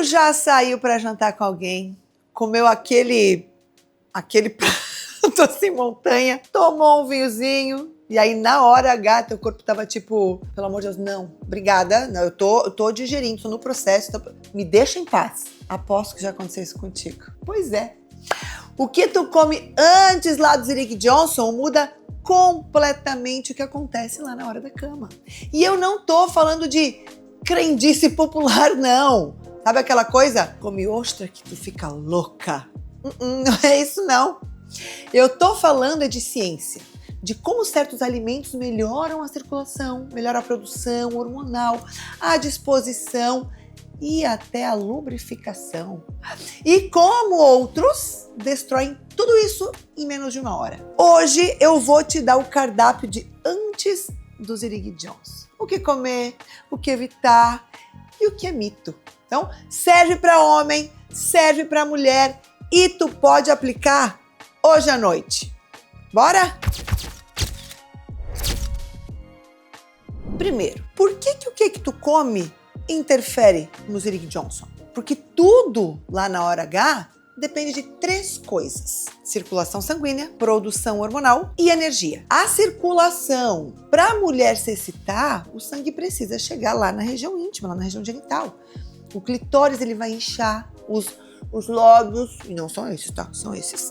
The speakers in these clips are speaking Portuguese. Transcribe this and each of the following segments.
já saiu para jantar com alguém, comeu aquele prato assim, montanha, tomou um vinhozinho, e aí na hora H, teu corpo tava tipo, pelo amor de Deus, não, obrigada, não, eu tô digerindo, tô no processo, me deixa em paz. Aposto que já aconteceu isso contigo. Pois é. O que tu come antes lá do Zirick Johnson muda completamente o que acontece lá na hora da cama. E eu não tô falando de crendice popular, não. Sabe aquela coisa? Come ostra que tu fica louca. Não é isso, não. Eu tô falando de ciência, de como certos alimentos melhoram a circulação, melhoram a produção hormonal, a disposição e até a lubrificação. E como outros destroem tudo isso em menos de 1 hora. Hoje eu vou te dar o cardápio de antes do Zirick Johnson. O que comer, o que evitar e o que é mito. Então, serve para homem, serve para mulher e tu pode aplicar hoje à noite. Bora? Primeiro, por que o que tu come interfere no Zirick Johnson? Porque tudo lá na hora H depende de 3 coisas: circulação sanguínea, produção hormonal e energia. A circulação, para a mulher se excitar, o sangue precisa chegar lá na região íntima, lá na região genital. O clitóris ele vai inchar, os lábios, e não são esses, tá? São esses.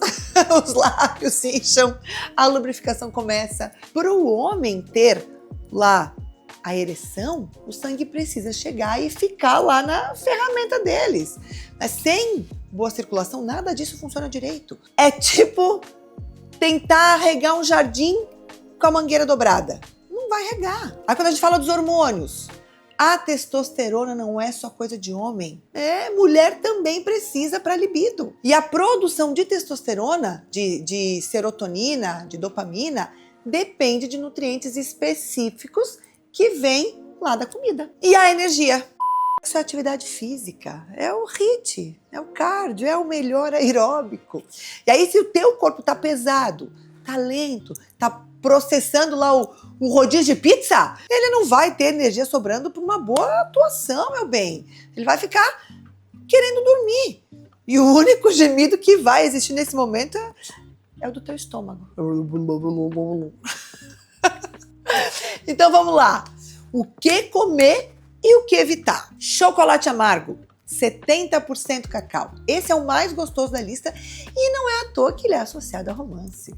Os lábios se incham, a lubrificação começa. Para o homem ter lá a ereção, o sangue precisa chegar e ficar lá na ferramenta deles. Mas sem boa circulação, nada disso funciona direito. É tipo tentar regar um jardim com a mangueira dobrada. Não vai regar. Aí quando a gente fala dos hormônios, a testosterona não é só coisa de homem. Mulher também precisa para libido. E a produção de testosterona, de serotonina, de dopamina, depende de nutrientes específicos que vêm lá da comida. E a energia? Isso é atividade física, é o HIIT, é o cardio, é o melhor aeróbico. E aí se o teu corpo tá pesado, tá lento, tá processando lá o rodízio de pizza, ele não vai ter energia sobrando para uma boa atuação, meu bem. Ele vai ficar querendo dormir. E o único gemido que vai existir nesse momento é o do teu estômago. Então vamos lá. O que comer e o que evitar? Chocolate amargo, 70% cacau. Esse é o mais gostoso da lista e não é à toa que ele é associado a romance,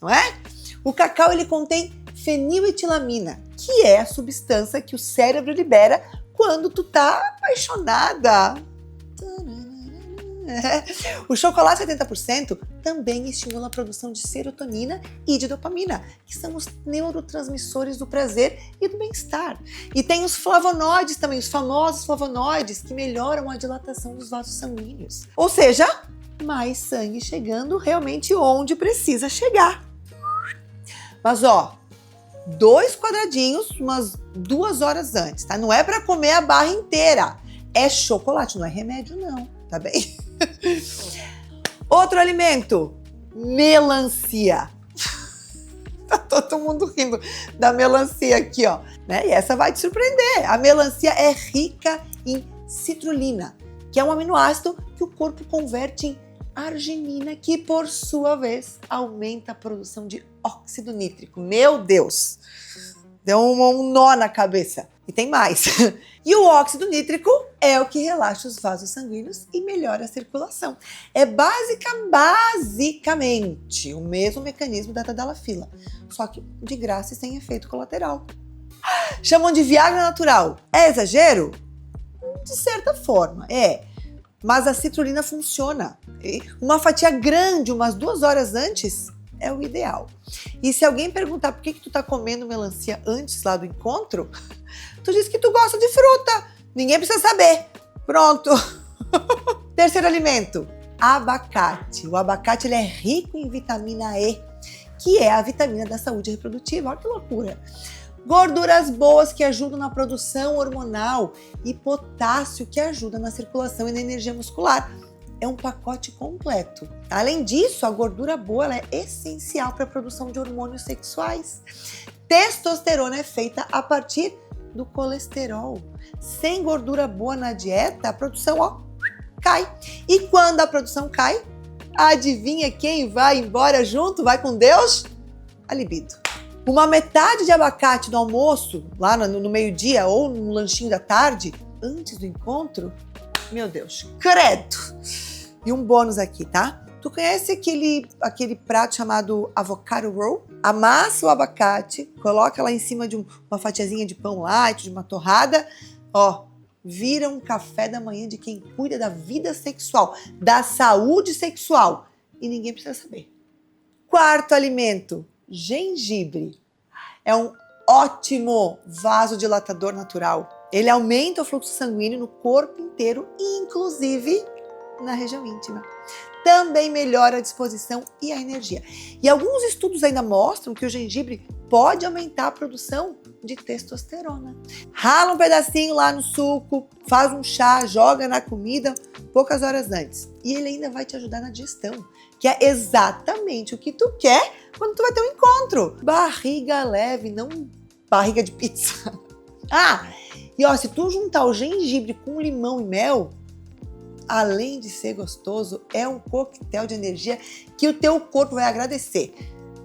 não é? O cacau ele contém feniletilamina, que é a substância que o cérebro libera quando tu tá apaixonada. O chocolate 70% também estimula a produção de serotonina e de dopamina, que são os neurotransmissores do prazer e do bem-estar. E tem os flavonoides também, os famosos flavonoides, que melhoram a dilatação dos vasos sanguíneos. Ou seja, mais sangue chegando realmente onde precisa chegar. Mas 2 quadradinhos umas 2 horas antes, tá? Não é para comer a barra inteira. É chocolate, não é remédio não, tá bem? Outro alimento, melancia. Tá todo mundo rindo da melancia aqui, ó, né? E essa vai te surpreender. A melancia é rica em citrulina, que é um aminoácido que o corpo converte em arginina, que por sua vez aumenta a produção de óxido nítrico. Meu Deus! Deu um nó na cabeça. E tem mais. E o óxido nítrico é o que relaxa os vasos sanguíneos e melhora a circulação. É basicamente o mesmo mecanismo da tadalafila, só que de graça e sem efeito colateral. Chamam de Viagra natural. É exagero? De certa forma, é. Mas a citrulina funciona. Uma fatia grande, umas 2 horas antes, é o ideal. E se alguém perguntar por que tu tá comendo melancia antes lá do encontro, tu diz que tu gosta de fruta. Ninguém precisa saber. Pronto. Terceiro alimento, abacate. O abacate ele é rico em vitamina E, que é a vitamina da saúde reprodutiva. Olha que loucura. Gorduras boas que ajudam na produção hormonal e potássio que ajuda na circulação e na energia muscular. É um pacote completo. Além disso, a gordura boa ela é essencial para a produção de hormônios sexuais. Testosterona é feita a partir do colesterol. Sem gordura boa na dieta, a produção cai. E quando a produção cai, adivinha quem vai embora junto? Vai com Deus? A libido. Uma metade de abacate no almoço, lá no meio-dia ou no lanchinho da tarde, antes do encontro, meu Deus, credo! E um bônus aqui, tá? Tu conhece aquele prato chamado avocado roll? Amassa o abacate, coloca lá em cima de uma fatiazinha de pão light, de uma torrada, ó, vira um café da manhã de quem cuida da vida sexual, da saúde sexual. E ninguém precisa saber. Quarto alimento, gengibre. É um ótimo vasodilatador natural. Ele aumenta o fluxo sanguíneo no corpo inteiro, inclusive na região íntima. Também melhora a disposição e a energia. E alguns estudos ainda mostram que o gengibre pode aumentar a produção de testosterona. Rala um pedacinho lá no suco, faz um chá, joga na comida poucas horas antes. E ele ainda vai te ajudar na digestão, que é exatamente o que tu quer quando tu vai ter um encontro. Barriga leve, não barriga de pizza. E ó, se tu juntar o gengibre com limão e mel, além de ser gostoso, é um coquetel de energia que o teu corpo vai agradecer.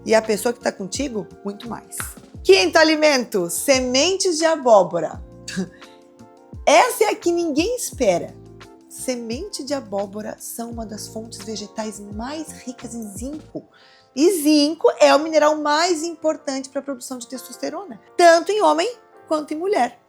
E a pessoa que está contigo, muito mais. Quinto alimento, sementes de abóbora. Essa é a que ninguém espera. Semente de abóbora são uma das fontes vegetais mais ricas em zinco. E zinco é o mineral mais importante para a produção de testosterona, tanto em homem quanto em mulher.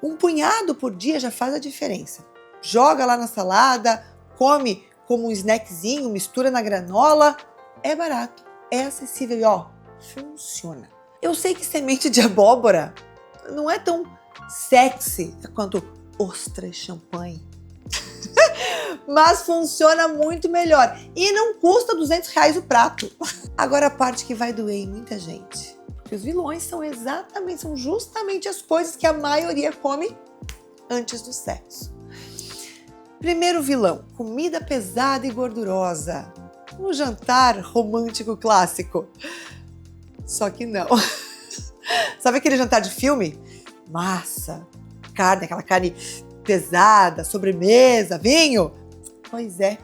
Um punhado por dia já faz a diferença. Joga lá na salada, come como um snackzinho, mistura na granola. É barato, é acessível e ó, funciona. Eu sei que semente de abóbora não é tão sexy quanto ostra e champanhe. Mas funciona muito melhor e não custa R$200 o prato. Agora a parte que vai doer em muita gente. Porque os vilões são justamente as coisas que a maioria come antes do sexo. Primeiro vilão, comida pesada e gordurosa. Um jantar romântico clássico. Só que não. Sabe aquele jantar de filme? Massa, carne, aquela carne pesada, sobremesa, vinho. Pois é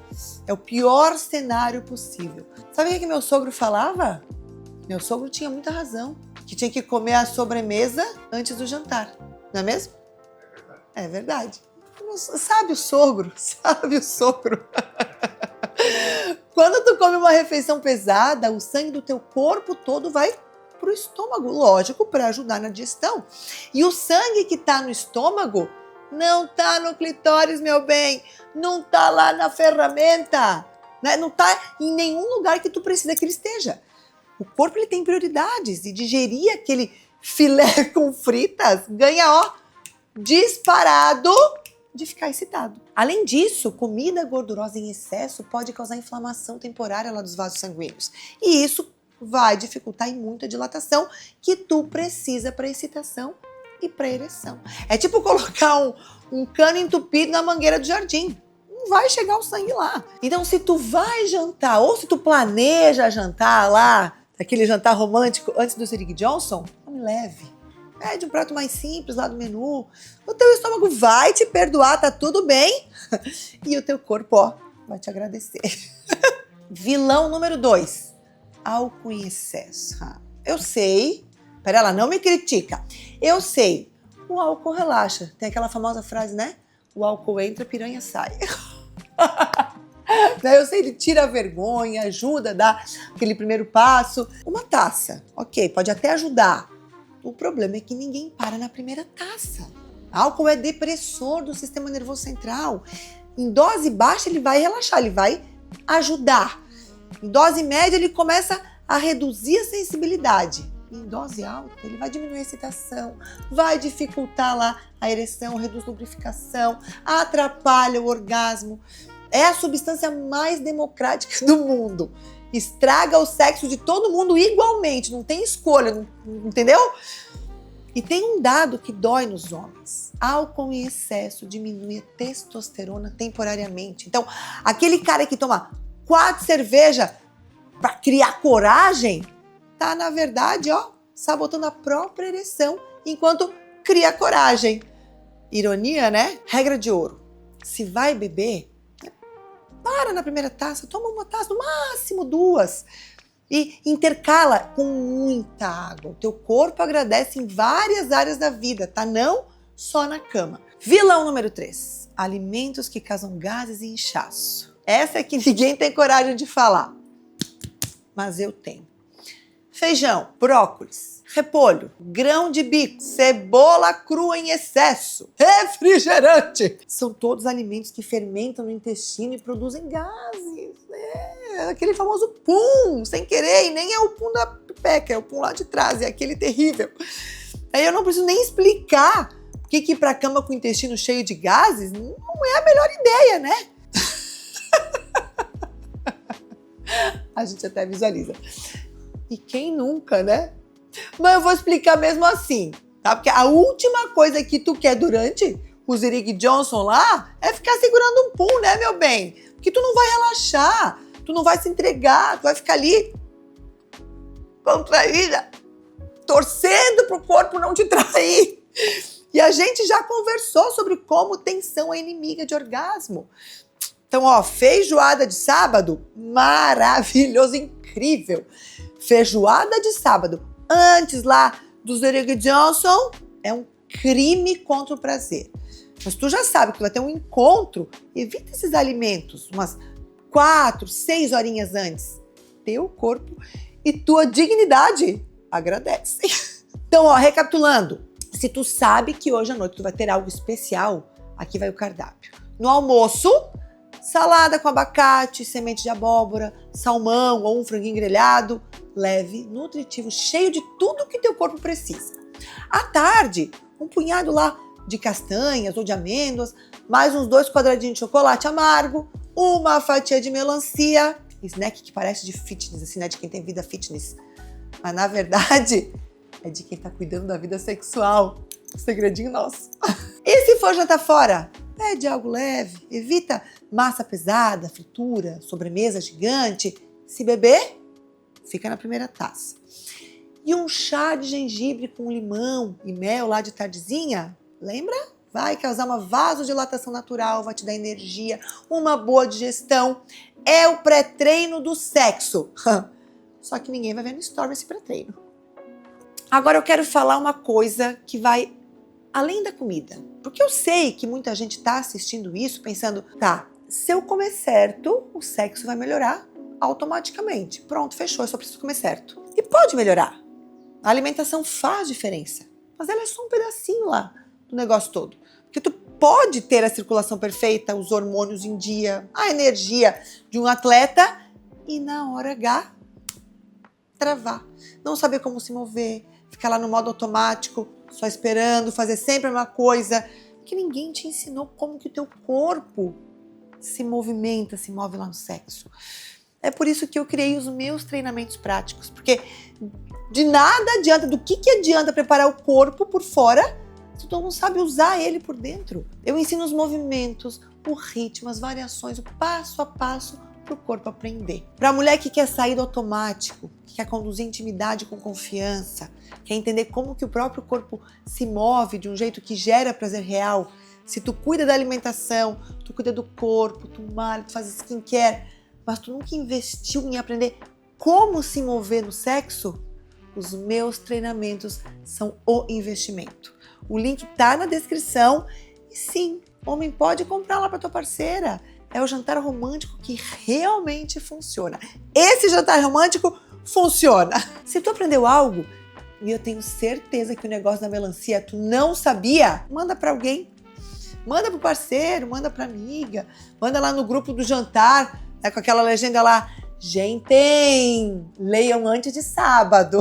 o pior cenário possível. Sabe o que meu sogro falava? Meu sogro tinha muita razão, que tinha que comer a sobremesa antes do jantar, não é mesmo? É verdade. Sabe o sogro? Quando tu come uma refeição pesada, o sangue do teu corpo todo vai pro estômago, lógico, para ajudar na digestão. E o sangue que tá no estômago não tá no clitóris, meu bem, não tá lá na ferramenta, né? Não tá em nenhum lugar que tu precisa que ele esteja. O corpo ele tem prioridades e digerir aquele filé com fritas ganha, ó, disparado de ficar excitado. Além disso, comida gordurosa em excesso pode causar inflamação temporária lá dos vasos sanguíneos. E isso vai dificultar e muito a dilatação que tu precisa para excitação e para ereção. É tipo colocar um cano entupido na mangueira do jardim. Não vai chegar o sangue lá. Então, se tu vai jantar ou se tu planeja jantar lá, aquele jantar romântico antes do Sir Johnson, come leve. Pede um prato mais simples lá do menu. O teu estômago vai te perdoar, tá tudo bem. E o teu corpo, ó, vai te agradecer. Vilão número 2. Álcool em excesso. Eu sei. Pera lá, não me critica. Eu sei. O álcool relaxa. Tem aquela famosa frase, né? O álcool entra, a piranha sai. Eu sei, ele tira a vergonha, ajuda a dar aquele primeiro passo. Uma taça, ok, pode até ajudar. O problema é que ninguém para na primeira taça. Álcool é depressor do sistema nervoso central. Em dose baixa ele vai relaxar, ele vai ajudar. Em dose média ele começa a reduzir a sensibilidade. Em dose alta ele vai diminuir a excitação, vai dificultar lá a ereção, reduz a lubrificação, atrapalha o orgasmo. É a substância mais democrática do mundo. Estraga o sexo de todo mundo igualmente, não tem escolha, entendeu? E tem um dado que dói nos homens. Álcool em excesso diminui a testosterona temporariamente. Então, aquele cara que toma 4 cervejas para criar coragem, tá, na verdade, ó, sabotando a própria ereção enquanto cria coragem. Ironia, né? Regra de ouro. Se vai beber, Para na primeira taça, toma uma taça, no máximo 2. E intercala com muita água. O teu corpo agradece em várias áreas da vida, tá? Não só na cama. Vilão número 3. Alimentos que causam gases e inchaço. Essa é que ninguém tem coragem de falar. Mas eu tenho. Feijão, brócolis, repolho, grão de bico, cebola crua em excesso, refrigerante. São todos alimentos que fermentam no intestino e produzem gases. Aquele famoso pum, sem querer, e nem é o pum da pepeca, é o pum lá de trás, é aquele terrível. Aí eu não preciso nem explicar que ir pra cama com o intestino cheio de gases não é a melhor ideia, né? A gente até visualiza. E quem nunca, né? Mas eu vou explicar mesmo assim, tá? Porque a última coisa que tu quer durante o Zirig Johnson lá é ficar segurando um pum, né, meu bem? Porque tu não vai relaxar, tu não vai se entregar, tu vai ficar ali contraída, torcendo pro corpo não te trair. E a gente já conversou sobre como tensão é inimiga de orgasmo. Então, ó, feijoada de sábado, maravilhoso, incrível. Feijoada de sábado, antes lá do Zirig Johnson, é um crime contra o prazer. Mas tu já sabe que vai ter um encontro, evita esses alimentos umas 4, 6 horinhas antes. Teu corpo e tua dignidade agradecem. Então, ó, recapitulando. Se tu sabe que hoje à noite tu vai ter algo especial, aqui vai o cardápio. No almoço, salada com abacate, semente de abóbora, salmão ou um franguinho grelhado, leve, nutritivo, cheio de tudo que teu corpo precisa. À tarde, um punhado lá de castanhas ou de amêndoas, mais uns 2 quadradinhos de chocolate amargo, uma fatia de melancia, snack que parece de fitness, assim, né, de quem tem vida fitness. Mas na verdade, é de quem tá cuidando da vida sexual. Segredinho nosso. E se for jantar fora? Pede algo leve, evita massa pesada, fritura, sobremesa gigante. Se beber, fica na primeira taça. E um chá de gengibre com limão e mel lá de tardezinha, lembra? Vai causar uma vasodilatação natural, vai te dar energia, uma boa digestão. É o pré-treino do sexo. Só que ninguém vai ver no story esse pré-treino. Agora eu quero falar uma coisa que vai além da comida. Porque eu sei que muita gente está assistindo isso pensando, tá, se eu comer certo, o sexo vai melhorar automaticamente. Pronto, fechou, eu só preciso comer certo. E pode melhorar. A alimentação faz diferença. Mas ela é só um pedacinho lá do negócio todo. Porque tu pode ter a circulação perfeita, os hormônios em dia, a energia de um atleta e na hora H, travar. Não saber como se mover, ficar lá no modo automático, só esperando, fazer sempre a mesma coisa, que ninguém te ensinou como que o teu corpo se movimenta, se move lá no sexo. É por isso que eu criei os meus treinamentos práticos, porque de nada adianta, do que adianta preparar o corpo por fora se tu não sabe usar ele por dentro. Eu ensino os movimentos, o ritmo, as variações, o passo a passo para o corpo aprender. Para a mulher que quer sair do automático, que quer conduzir intimidade com confiança, quer entender como que o próprio corpo se move de um jeito que gera prazer real. Se tu cuida da alimentação, tu cuida do corpo, tu malha, tu faz skincare, mas tu nunca investiu em aprender como se mover no sexo, os meus treinamentos são o investimento. O link tá na descrição e sim, homem pode comprar lá para tua parceira. É o jantar romântico que realmente funciona. Esse jantar romântico funciona. Se tu aprendeu algo, e eu tenho certeza que o negócio da melancia tu não sabia, manda para alguém. Manda pro parceiro, manda pra amiga, manda lá no grupo do jantar, né, com aquela legenda lá, gente, leiam antes de sábado.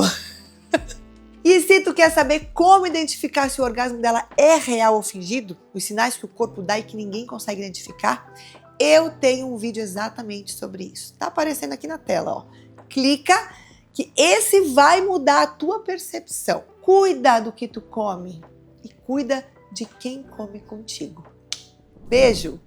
E se tu quer saber como identificar se o orgasmo dela é real ou fingido, os sinais que o corpo dá e que ninguém consegue identificar, eu tenho um vídeo exatamente sobre isso. Tá aparecendo aqui na tela, ó. Clica que esse vai mudar a tua percepção. Cuida do que tu come e cuida de quem come contigo. Beijo!